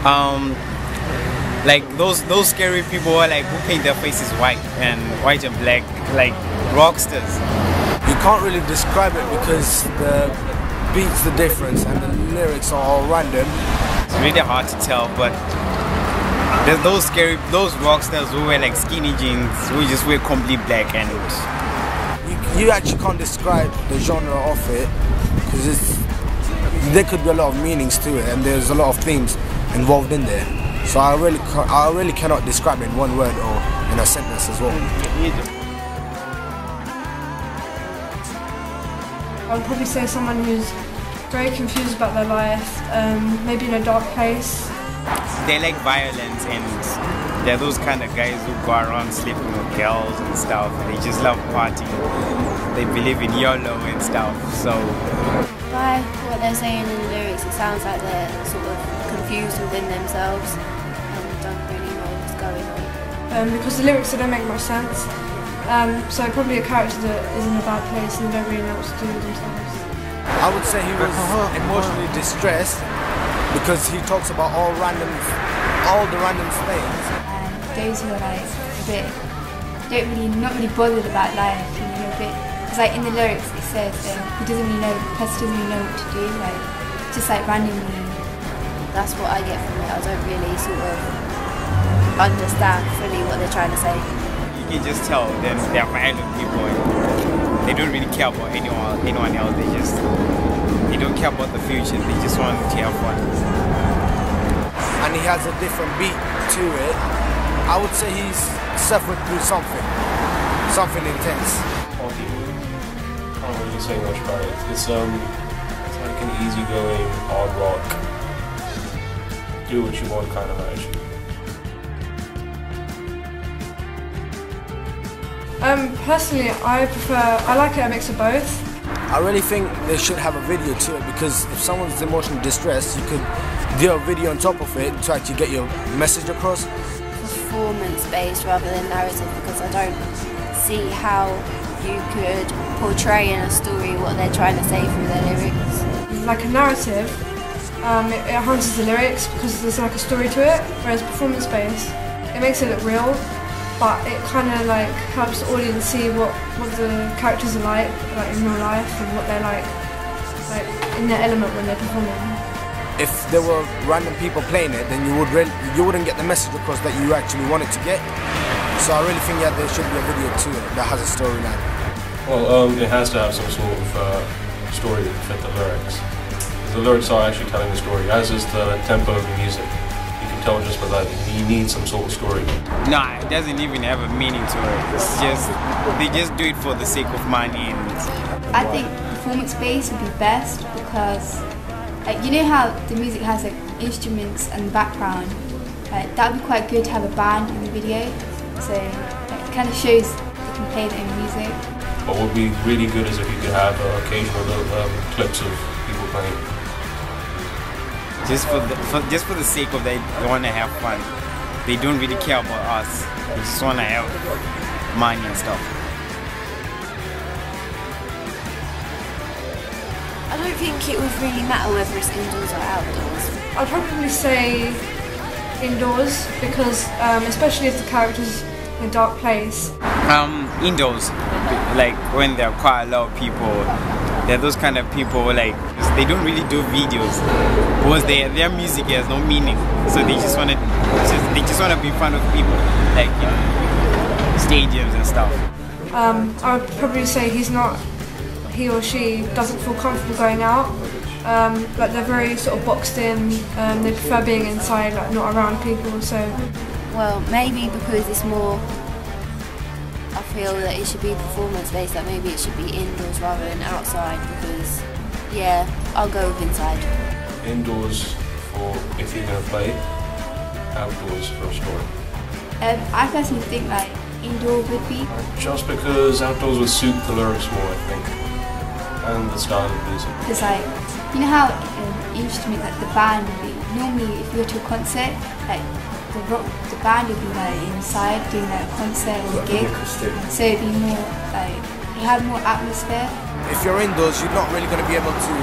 Um, like those scary people who are like who paint their faces white and black, like rocksters. You can't really describe it because the beats the difference and the lyrics are all random. It's really hard to tell, but there's those rockstars who wear like skinny jeans, who just wear complete black, and you actually can't describe the genre of it because there could be a lot of meanings to it and there's a lot of themes involved in there. So I really cannot describe it in one word or in a sentence as well. I would probably say someone who's very confused about their life, maybe in a dark place. They like violence, and they're those kind of guys who go around sleeping with girls and stuff. They just love partying. They believe in YOLO and stuff. So by what they're saying in the lyrics, it sounds like they're sort of confused within themselves and don't really know what's going on. Because the lyrics don't make much sense. So probably a character that is in a bad place and they don't really know what to do with themselves. I would say he was emotionally distressed because he talks about all the random things. And those who are like a bit, not really bothered about life, you know, a bit. It's like in the lyrics it says he doesn't really know, the person doesn't really know what to do, like just like randomly. That's what I get from it. I don't really sort of understand fully what they're trying to say. You can just tell they're violent people. They don't really care about anyone else. They don't care about the future. They just want to have fun. And he has a different beat to it. I would say he's suffered through something intense. Can't really say much about it. It's like an easygoing hard rock, do what you want kind of attitude. Personally, I like a mix of both. I really think they should have a video to it because if someone's emotionally distressed, you could do a video on top of it to actually get your message across. Performance-based rather than narrative, because I don't see how you could portray in a story what they're trying to say through their lyrics. Like a narrative, it enhances the lyrics because there's like a story to it, whereas performance-based, it makes it look real. But it kind of like helps the audience see what the characters are like in real life and what they're like in their element when they're performing. If there were random people playing it, then you wouldn't get the message across that you actually wanted to get. So I really think there should be a video to it that has a storyline. Well, it has to have some sort of story to fit the lyrics. The lyrics are actually telling the story, as is the tempo of the music. Tell just by that you need some sort of story. Nah, it doesn't even have a meaning to it. It's just they just do it for the sake of money. And I think performance-based would be best because, like, you know how the music has like instruments and background. Like, that would be quite good to have a band in the video. So like, it kind of shows they can play their own music. What would be really good is if you could have occasional clips of people playing. Just for the sake of they want to have fun. They don't really care about us. They just want to have money and stuff. I don't think it would really matter whether it's indoors or outdoors. I'd probably say indoors because especially if the character's in a dark place. Indoors, like when there are quite a lot of people. They're those kind of people who they don't really do videos because their music has no meaning. So they just want to be fun with people, like stadiums and stuff. I would probably say he or she doesn't feel comfortable going out. Like they're very sort of boxed in. They prefer being inside, like not around people. So, well, maybe because it's more. I feel that it should be performance-based, that maybe it should be indoors rather than outside because, yeah, I'll go with inside. Indoors for if you're going to play, outdoors for a story. I personally think like indoor would be. Just because outdoors would suit the lyrics more, I think, and the style of music. Because like, you know how instrument, like the band would be, normally if you go to a concert, like the band would be like inside doing like a concert or a gig, so it'd be more like, you have more atmosphere. If you're indoors, you're not really going to be able to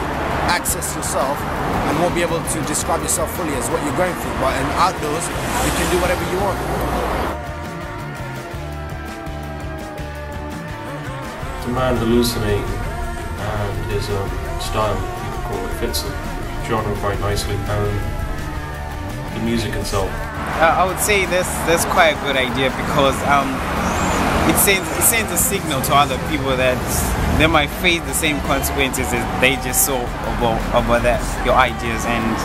access yourself and won't be able to describe yourself fully as what you're going through. But in outdoors, you can do whatever you want. The man hallucinating and his style, you could call it, fits the genre quite nicely, and the music itself. I would say that's quite a good idea because it sends a signal to other people that they might face the same consequences as they just saw about your ideas. And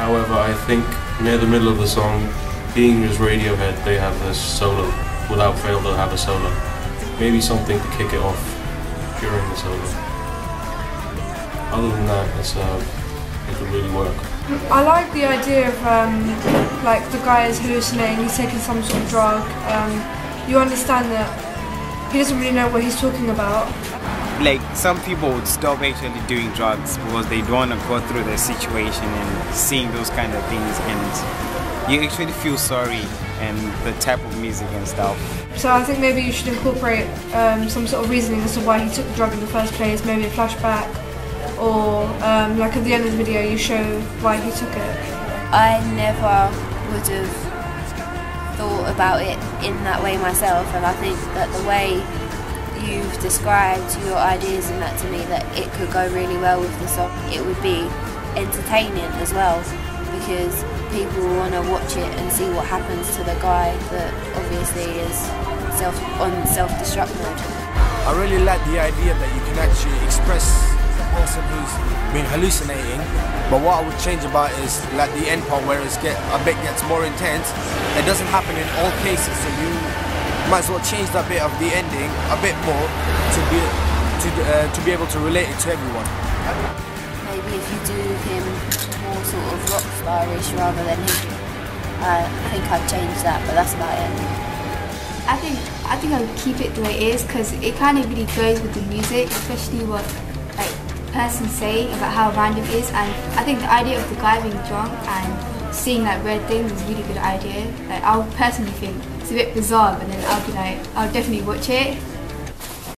however, I think near the middle of the song, being as Radiohead, they have this solo. Without fail, they'll have a solo. Maybe something to kick it off during the solo. Other than that, it could really work. I like the idea of like the guy is hallucinating, he's taking some sort of drug. You understand that he doesn't really know what he's talking about. Like some people would stop actually doing drugs because they don't want to go through the situation and seeing those kind of things, and you actually feel sorry and the type of music and stuff. So I think maybe you should incorporate some sort of reasoning as to why he took the drug in the first place, maybe a flashback, or like at the end of the video you show why he took it. I never would have thought about it in that way myself, and I think that the way you've described your ideas and that to me, that it could go really well with the song. It would be entertaining as well, because people will want to watch it and see what happens to the guy that obviously is on self-destruct mode. I really like the idea that you can actually express the person who's been hallucinating, but what I would change about is like the end part where it gets more intense. It doesn't happen in all cases, so you might as well change that bit of the ending a bit more to be able to relate it to everyone. Maybe if you do him more sort of rock starish rather than hip, I think I'd change that, but that's about it. I think I would keep it the way it is, because it kind of really goes with the music, especially what like person's saying about how random it is. And I think the idea of the guy being drunk and seeing that red thing is a really good idea. Like, I personally think it's a bit bizarre, but then I'll be like, I'll definitely watch it.